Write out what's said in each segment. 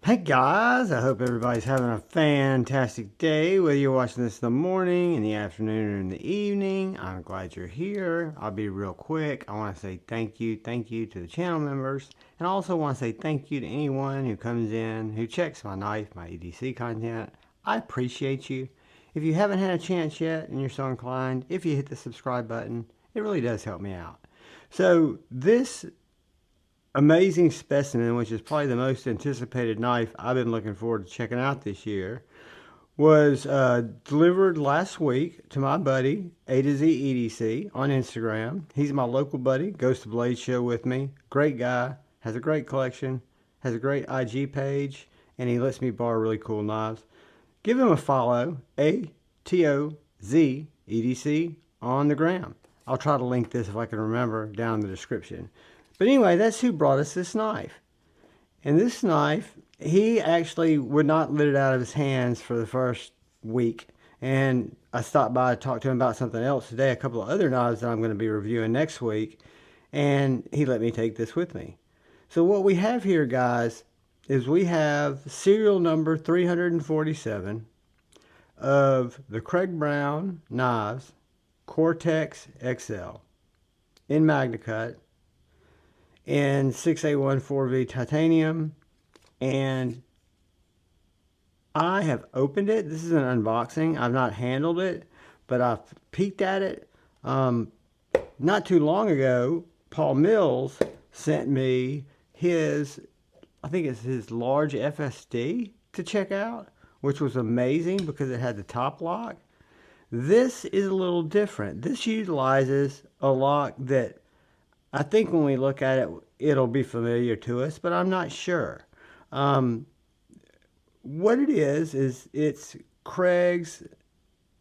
Hey guys, I hope everybody's having a fantastic day, whether you're watching this in the morning, in the afternoon, or in the evening. I'm glad you're here. I'll be real quick. I want to say thank you to the channel members, and I also want to say thank you to anyone who comes in, who checks my knife, my EDC content. I appreciate you. If you haven't had a chance yet and you're so inclined, if you hit the subscribe button, it really does help me out. So this amazing specimen, which is probably the most anticipated knife I've been looking forward to checking out this year, was delivered last week to my buddy A to Z EDC on Instagram. He's my local buddy, goes to Blade Show with me. Great guy, has a great collection, has a great IG page, and he lets me borrow really cool knives. Give him a follow, ATOZ EDC on the gram. I'll try to link this if I can remember down in the description. But anyway, that's who brought us this knife. And this knife, he actually would not let it out of his hands for the first week. And I stopped by to talk to him about something else today, a couple of other knives that I'm going to be reviewing next week. And he let me take this with me. So what we have here, guys, is we have serial number 347 of the Craig Brown knives, Cortex XL, in Magnacut, in 6A14V titanium, and I have opened it. This is an unboxing. I've not handled it, but I've peeked at it. Not too long ago, Paul Mills sent me his, I think it's his large FSD to check out, which was amazing because it had the top lock. This is a little different. This utilizes a lock that I think when we look at it, it'll be familiar to us, but I'm not sure. What it is it's Craig's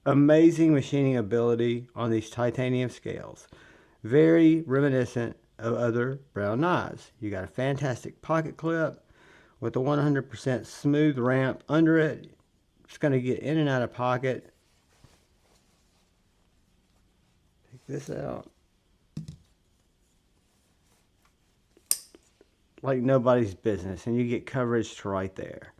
amazing machining ability on these titanium scales. Very reminiscent of other Brown knives. You got a fantastic pocket clip with a 100% smooth ramp under it. It's going to get in and out of pocket. Take this out like nobody's business, and you get coverage to right there.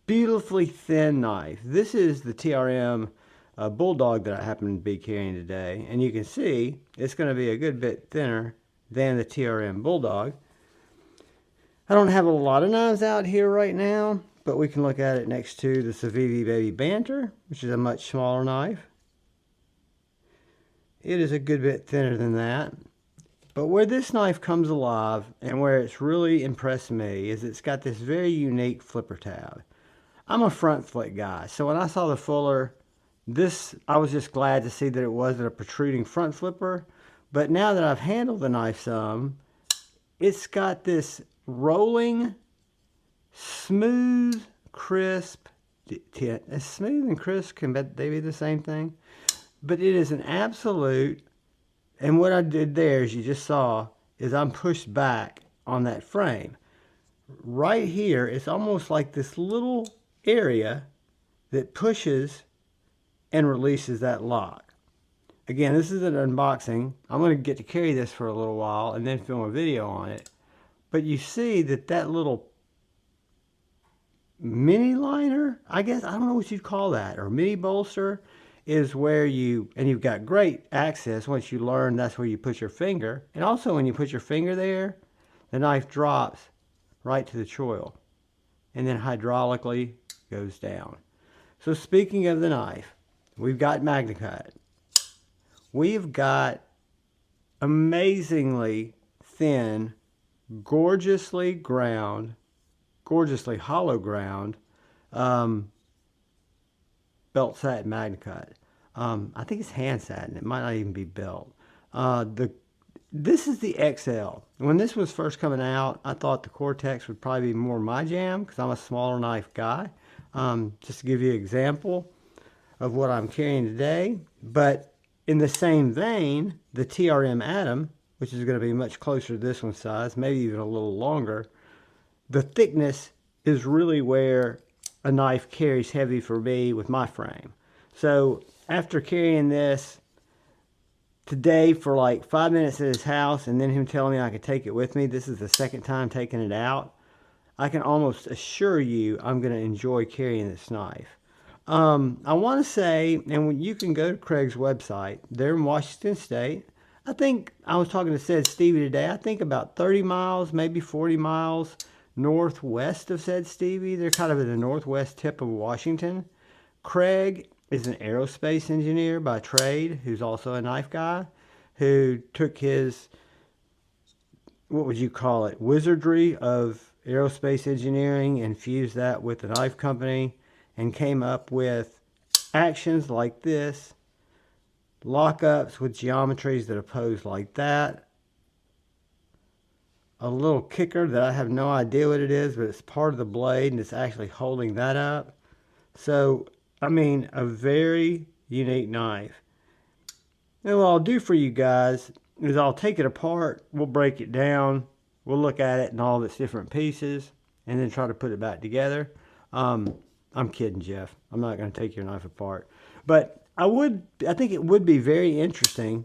Beautifully thin knife. This is the TRM Bulldog that I happen to be carrying today, and you can see it's going to be a good bit thinner than the TRM Bulldog. I don't have a lot of knives out here right now, but we can look at it next to the Civivi Baby Banter, which is a much smaller knife. It is a good bit thinner than that. But where this knife comes alive and where it's really impressed me is it's got this very unique flipper tab. I'm a front flick guy, so when I saw the Fuller, I was just glad to see that it wasn't a protruding front flipper. But now that I've handled the knife some, it's got this rolling, smooth, crisp tint. Smooth and crisp, can they be the same thing? But it is an absolute. And what I did there, as you just saw, is I'm pushed back on that frame. Right here, it's almost like this little area that pushes and releases that lock. Again, this is an unboxing. I'm going to get to carry this for a little while and then film a video on it. But you see that little mini liner, I guess, I don't know what you'd call that, or mini bolster, is where you've got great access. Once you learn, that's where you put your finger. And also when you put your finger there, the knife drops right to the choil and then hydraulically goes down. So speaking of the knife, we've got Magnacut. We've got amazingly thin, gorgeously ground, gorgeously hollow ground, belt satin Magnacut. I think it's hand satin. It might not even be belt. This is the XL. When this was first coming out, I thought the Cortex would probably be more my jam because I'm a smaller knife guy. Just to give you an example of what I'm carrying today. But in the same vein, the TRM Atom, which is going to be much closer to this one's size, maybe even a little longer, the thickness is really where a knife carries heavy for me with my frame. So after carrying this today for like 5 minutes at his house and then him telling me I could take it with me. This is the second time taking it out. I can almost assure you I'm going to enjoy carrying this knife. I want to say, and when you can go to Craig's website, they're in Washington State. I think I was talking to Said Stevie today. I think about 30 miles, maybe 40 miles northwest of Said Stevie. They're kind of at the northwest tip of Washington. Craig is an aerospace engineer by trade, who's also a knife guy, who took his, what would you call it, wizardry of aerospace engineering and fused that with the knife company and came up with actions like this, lockups with geometries that oppose like that, a little kicker that I have no idea what it is, but it's part of the blade and it's actually holding that up. So, I mean, a very unique knife. And what I'll do for you guys is I'll take it apart, we'll break it down, we'll look at it in all its different pieces, and then try to put it back together. I'm kidding, Jeff. I'm not going to take your knife apart. But I think it would be very interesting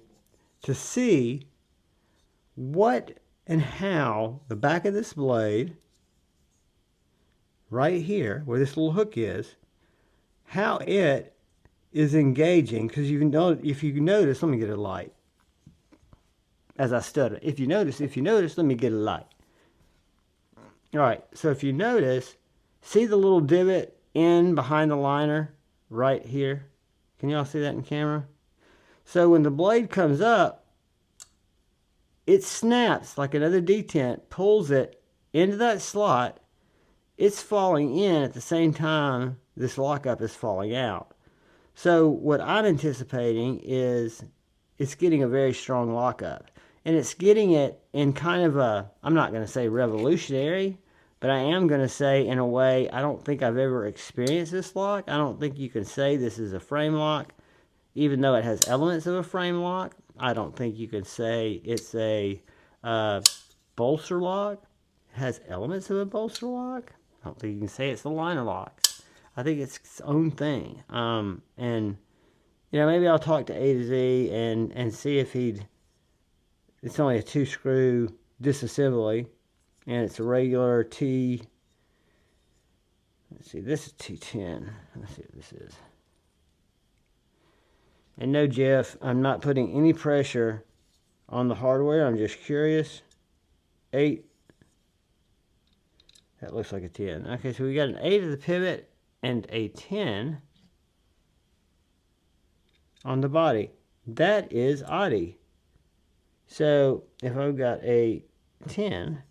to see what and how the back of this blade, right here, where this little hook is, how it is engaging. Because if you notice, let me get a light. As I stutter, if you notice, let me get a light. All right, so if you notice, see the little divot in behind the liner right here? Can y'all see that in camera? So when the blade comes up, it snaps like another detent, pulls it into that slot. It's falling in at the same time this lockup is falling out. So what I'm anticipating is it's getting a very strong lockup. And it's getting it in kind of a, I'm not going to say revolutionary, but I am going to say in a way I don't think I've ever experienced this lock. I don't think you can say this is a frame lock, even though it has elements of a frame lock. I don't think you can say it's a bolster lock. It has elements of a bolster lock. I don't think you can say it's a liner lock. I think it's its own thing. And, you know, maybe I'll talk to A to Z and see if he'd, it's only a 2-screw disassembly. And it's a regular T. Let's see, this is T10. Let's see what this is. And no, Jeff, I'm not putting any pressure on the hardware. I'm just curious. 8. That looks like a 10. Okay, so we got an 8 at the pivot and a 10 on the body. That is oddie. So if I've got a 10,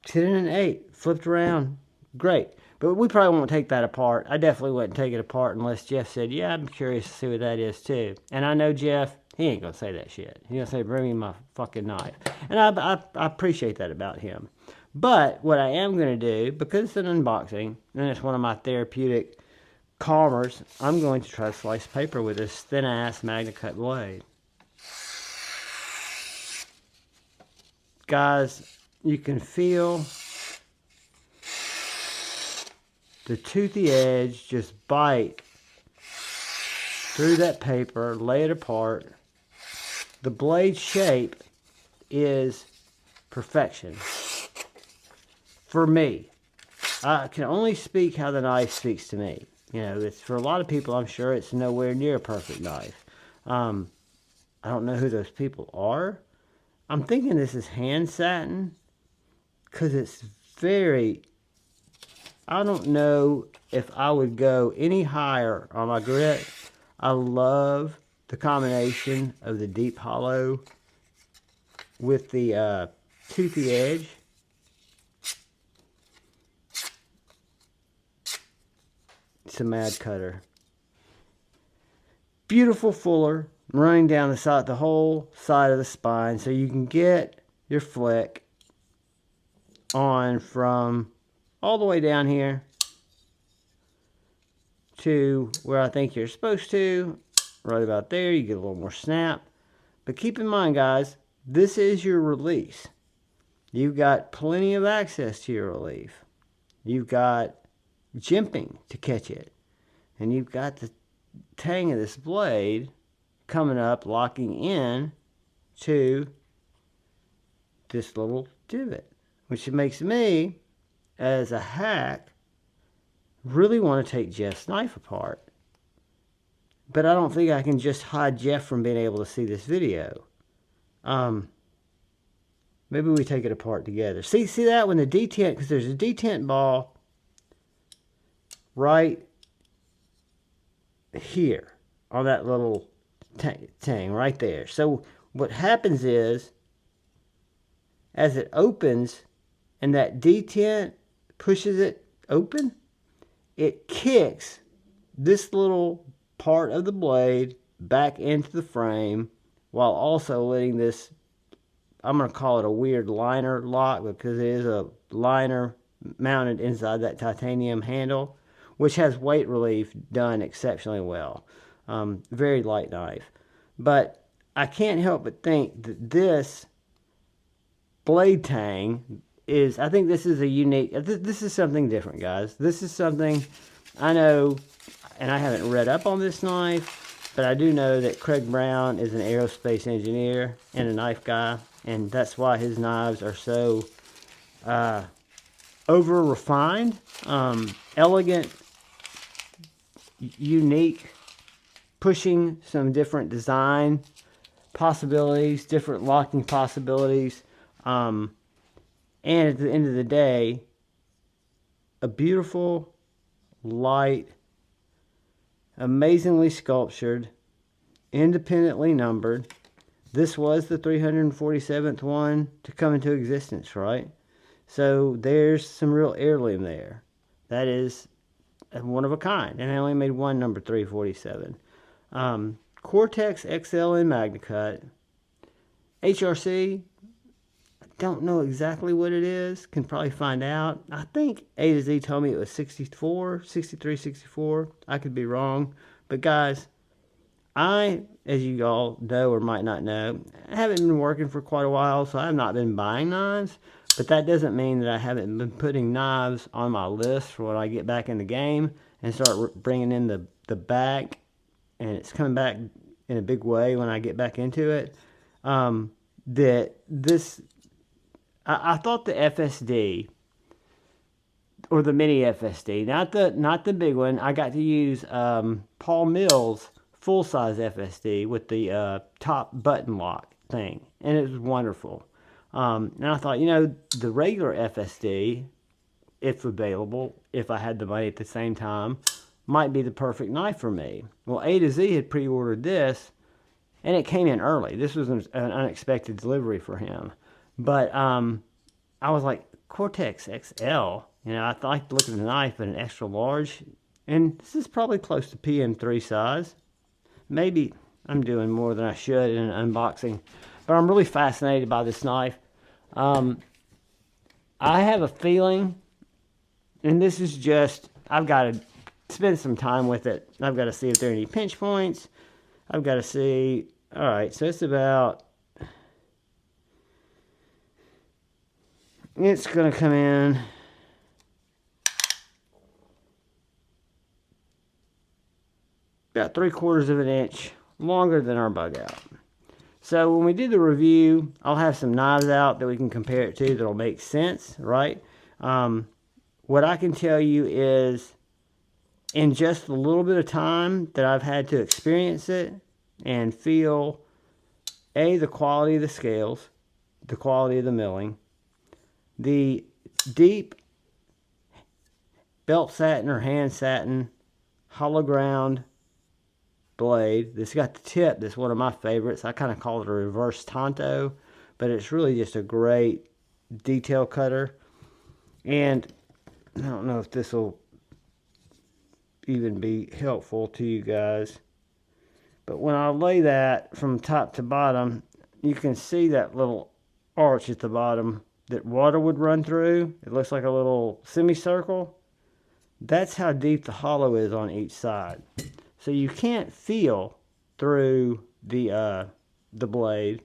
10 and an 8, flipped around, great. But we probably won't take that apart. I definitely wouldn't take it apart unless Jeff said, yeah, I'm curious to see what that is too. And I know Jeff, he ain't going to say that shit. He's going to say, bring me my fucking knife. And I appreciate that about him. But what I am going to do, because it's an unboxing, and it's one of my therapeutic calmers, I'm going to try to slice paper with this thin-ass Magnacut blade. Guys, you can feel the toothy edge just bite through that paper, lay it apart. The blade shape is perfection. For me, I can only speak how the knife speaks to me. You know, it's for a lot of people, I'm sure it's nowhere near a perfect knife. I don't know who those people are. I'm thinking this is hand satin because it's very, I don't know if I would go any higher on my grit. I love the combination of the deep hollow with the toothy edge. It's a mad cutter. Beautiful fuller running down the whole side of the spine, so you can get your flick on from all the way down here to where I think you're supposed to. Right about there, you get a little more snap. But keep in mind, guys, this is your release. You've got plenty of access to your relief. You've got jimping to catch it. And you've got the tang of this blade coming up, locking in to this little divot, which makes me, as a hack, really want to take Jeff's knife apart. But I don't think I can just hide Jeff from being able to see this video. Maybe we take it apart together. See that when the detent, because there's a detent ball right here on that little tang right there. So what happens is, as it opens and that detent pushes it open, it kicks this little part of the blade back into the frame, while also letting this, I'm going to call it a weird liner lock, because it is a liner mounted inside that titanium handle, which has weight relief done exceptionally well. Very light knife. But I can't help but think that this blade tang is, I think this is a unique, this is something different, guys. This is something, I know, and I haven't read up on this knife, but I do know that Craig Brown is an aerospace engineer and a knife guy, and that's why his knives are so over refined, elegant, unique, pushing some different design possibilities, different locking possibilities, and at the end of the day, a beautiful, light, amazingly sculptured, independently numbered. This was the 347th one to come into existence, right? So there's some real heirloom there. That is one of a kind, and I only made one number 347. Cortex XL in Magnacut. HRC, I don't know exactly what it is. Can probably find out. I think A to Z told me it was 64, 63, 64. I could be wrong. But guys, I, as you all know or might not know, I haven't been working for quite a while, so I have not been buying knives. But that doesn't mean that I haven't been putting knives on my list for when I get back in the game and start bringing in the back. And it's coming back in a big way when I get back into it. That this, I thought the FSD, or the mini FSD, not the big one. I got to use Paul Mills' full-size FSD with the top button lock thing, and it was wonderful. And I thought, you know, the regular FSD, if available, if I had the money at the same time, might be the perfect knife for me. Well, A to Z had pre-ordered this, and it came in early. This was an unexpected delivery for him. But I was like, Cortex XL, you know, I like to look at the knife, but an extra large, and this is probably close to PM3 size. Maybe I'm doing more than I should in an unboxing, but I'm really fascinated by this knife. I have a feeling, and this is just, I've got to spend some time with it. I've got to see if there are any pinch points. I've got to see, all right, so it's about, it's going to come in about 3/4 of an inch longer than our bug out. So when we do the review, I'll have some knives out that we can compare it to that'll make sense, right? What I can tell you is, in just a little bit of time that I've had to experience it and feel, A, the quality of the scales, the quality of the milling, the deep belt satin or hand satin hollow ground blade. This got the tip that's one of my favorites. I kind of call it a reverse Tonto, but it's really just a great detail cutter. And I don't know if this will even be helpful to you guys, but when I lay that from top to bottom, you can see that little arch at the bottom that water would run through. It looks like a little semicircle. That's how deep the hollow is on each side. So you can't feel through the blade,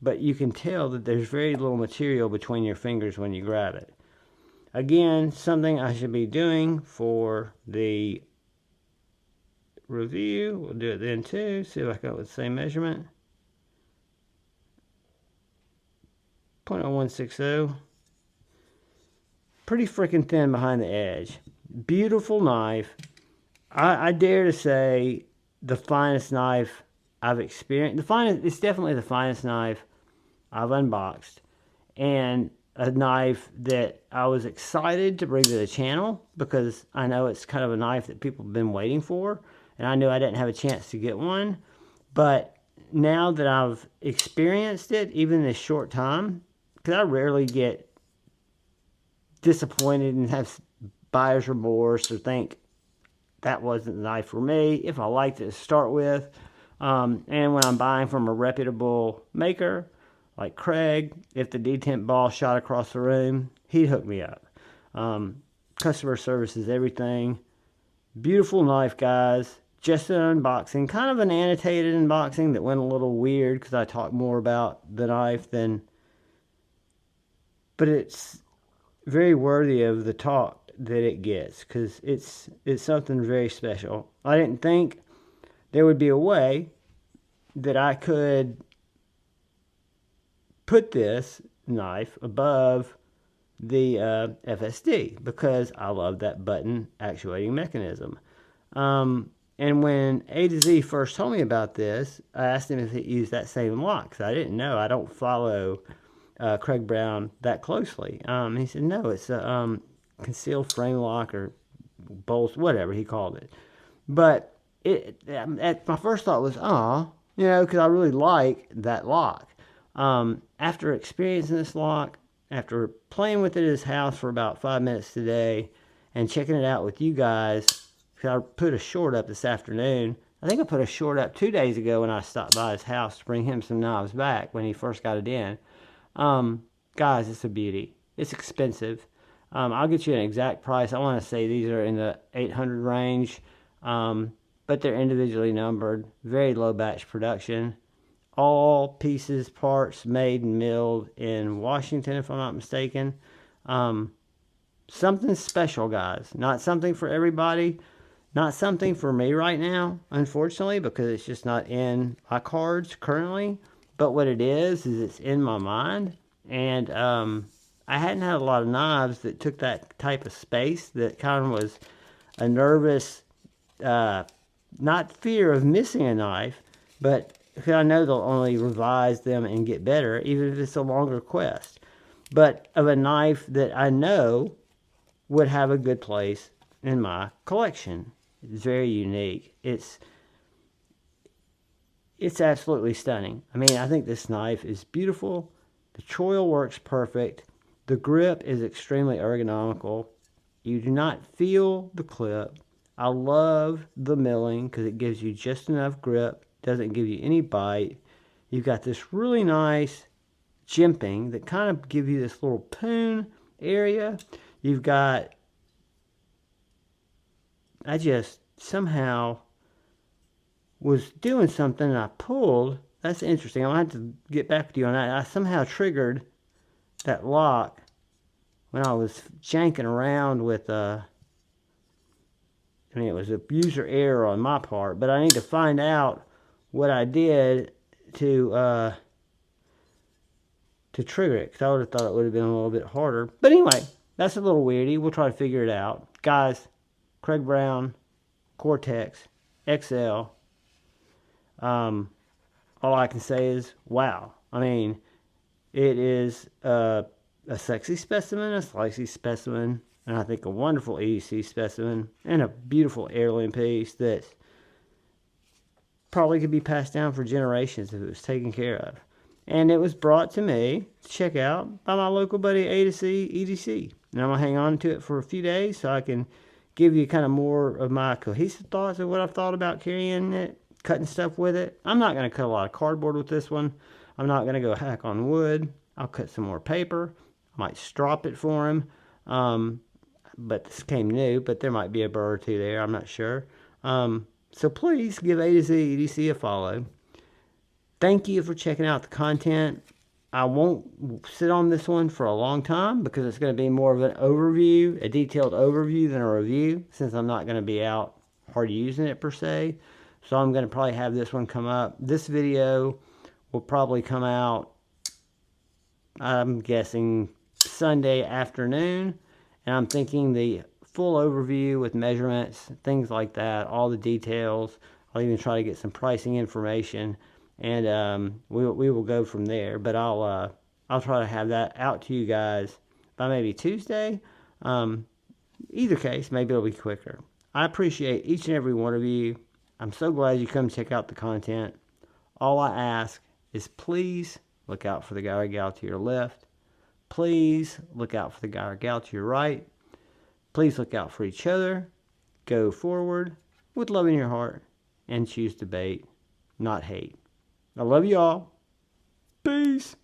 but you can tell that there's very little material between your fingers when you grab it. Again, something I should be doing for the review. We'll do it then too. See if I come up with the same measurement. 0.0160. Pretty freaking thin behind the edge. Beautiful knife. I dare to say the finest knife I've experienced. It's definitely the finest knife I've unboxed. And a knife that I was excited to bring to the channel because I know it's kind of a knife that people have been waiting for. And I knew I didn't have a chance to get one. But now that I've experienced it, even this short time, because I rarely get disappointed and have buyer's remorse or think that wasn't the knife for me if I liked it to start with. And when I'm buying from a reputable maker like Craig, if the detent ball shot across the room, he'd hook me up. Customer service is everything. Beautiful knife, guys. Just an unboxing, kind of an annotated unboxing that went a little weird because I talked more about the knife than, but it's very worthy of the talk that it gets because it's something very special. I didn't think there would be a way that I could put this knife above the FSD because I love that button actuating mechanism. And when A to Z first told me about this, I asked him if he used that same lock because I didn't know. I don't follow Craig Brown that closely. He said, no, it's a concealed frame lock or bolts, whatever he called it. But my first thought was, because I really like that lock. After experiencing this lock, after playing with it at his house for about 5 minutes today and checking it out with you guys, because I put a short up this afternoon. I think I put a short up 2 days ago when I stopped by his house to bring him some knives back when he first got it in. Guys, it's a beauty. It's expensive. I'll get you an exact price. I want to say these are in the 800 range, but they're individually numbered. Very low batch production. All pieces, parts made and milled in Washington, if I'm not mistaken. Something special, guys. Not something for everybody. Not something for me right now, unfortunately, because it's just not in my cards currently. But what it is it's in my mind. And I hadn't had a lot of knives that took that type of space that kind of was a nervous, not fear of missing a knife, but because I know they'll only revise them and get better, even if it's a longer quest. But of a knife that I know would have a good place in my collection. It's very unique. It's absolutely stunning. I mean, I think this knife is beautiful. The choil works perfect. The grip is extremely ergonomical. You do not feel the clip. I love the milling because it gives you just enough grip. Doesn't give you any bite. You've got this really nice jimping that kind of give you this little poon area. You've got, I just somehow was doing something and I pulled. That's interesting. I'm going to have to get back with you on that. I somehow triggered that lock when I was janking around with, it was a user error on my part, but I need to find out what I did to trigger it, because I would have thought it would have been a little bit harder. But anyway, that's a little weirdy. We'll try to figure it out. Guys, Craig Brown, Cortex XL. All I can say is, wow. I mean, it is a sexy specimen, a slicey specimen, and I think a wonderful EDC specimen, and a beautiful heirloom piece that probably could be passed down for generations if it was taken care of. And it was brought to me to check out by my local buddy A to C EDC. And I'm going to hang on to it for a few days so I can give you kind of more of my cohesive thoughts of what I've thought about carrying it, cutting stuff with it. I'm not going to cut a lot of cardboard with this one. I'm not going to go hack on wood. I'll cut some more paper. I might strop it for him. But this came new, but there might be a burr or two there. I'm not sure. So please give A to Z EDC a follow. Thank you for checking out the content. I won't sit on this one for a long time because it's going to be more of an overview, a detailed overview than a review, since I'm not going to be out hard using it per se. So I'm going to probably have this one come up. This video will probably come out, I'm guessing, Sunday afternoon. And I'm thinking the full overview with measurements, things like that, all the details. I'll even try to get some pricing information, and we will go from there. But I'll try to have that out to you guys by maybe Tuesday. Either case, maybe it'll be quicker. I appreciate each and every one of you. I'm so glad you come check out the content. All I ask is please look out for the guy or gal to your left. Please look out for the guy or gal to your right. Please look out for each other. Go forward with love in your heart and choose debate, not hate. I love you all. Peace.